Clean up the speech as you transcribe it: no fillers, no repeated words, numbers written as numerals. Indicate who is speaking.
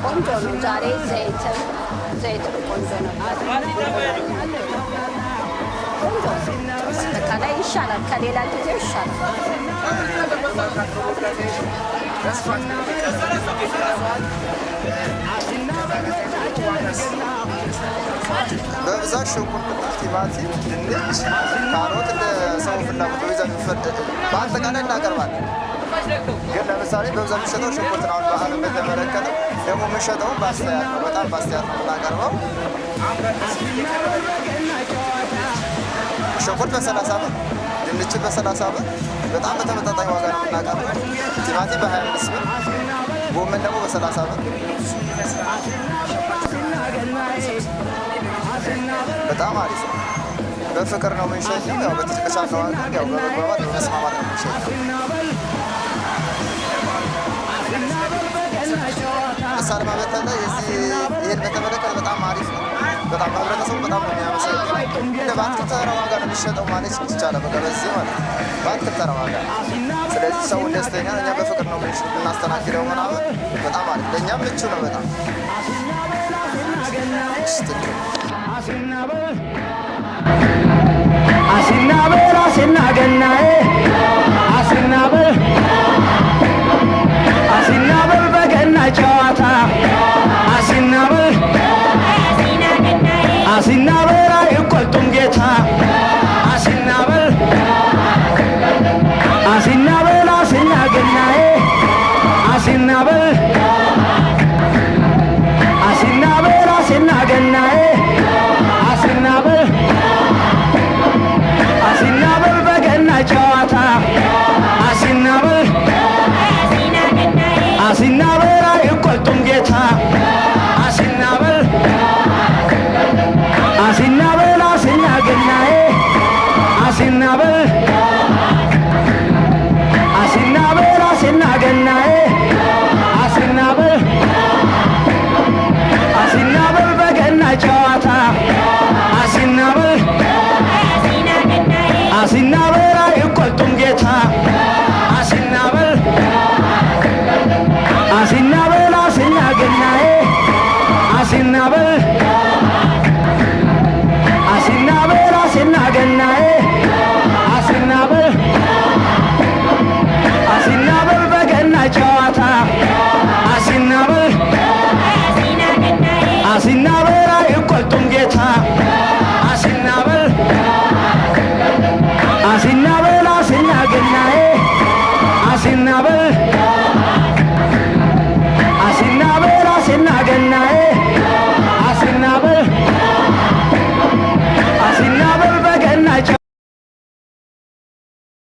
Speaker 1: ቆንጆ ነው። ዛሬ ዘይት ቆንጆ ነበር። ቆንጆ በተለይ ይሻላል፣ ከሌላ ጊዜ ይሻላል።
Speaker 2: በብዛት ሽንኩርት፣ ቲማቲም፣ ድንች፣ ካሮት እንደ ሰው ፍላጎት በብዛት የሚፈለግ በአጠቃላይ እናቀርባለን። ግን ለምሳሌ በብዛት የሚሸጠው ሽንኩርት ነው። አሁን ባህልን በተመለከተ ደግሞ የምንሸጠውን በአስተያየት ነው። በጣም በአስተያየት ነው የምናቀርበው። ሽንኩርት በ30 ብር፣ ድንችን በ30 ብር በጣም በተመጣጣኝ ዋጋ ነው የምናቀርበው። ቲማቲም በ25 ብር፣ ጎመን ደግሞ በ30 ብር በጣም አሪፍ ነው። በፍቅር ነው የምንሸኘው። ያው በተቻለ ዋጋ ያው በመግባባት በመስማማት ነው የምንሸኘው። ምሳሌ ማለት ነው። ይሄን በተመለከተ በጣም አሪፍ ነው። በጣም ህብረተሰቡ በጣም ነው የሚያመሰግነው። እንደ በአትክልት ተራ ዋጋ ነው የሚሸጠው ማለት ይቻላል። በቃ በዚህ ማለት በአትክልት ተራ ዋጋ። ስለዚህ ሰው ደስተኛ፣ እኛ በፍቅር ነው የምናስተናግደው ምናምን በጣም አሪፍ፣ ለእኛም ምቹ ነው በጣም
Speaker 3: አሲናበል አሲናገናዬ አሲናበል አሲናበል በገና ጨዋታ አሲናበል አሲናበል አይቆጡም ጌታ አሲናበል አሲናበል አሲናገናዬ አሲናበል አሲናበል አሲናገናዬ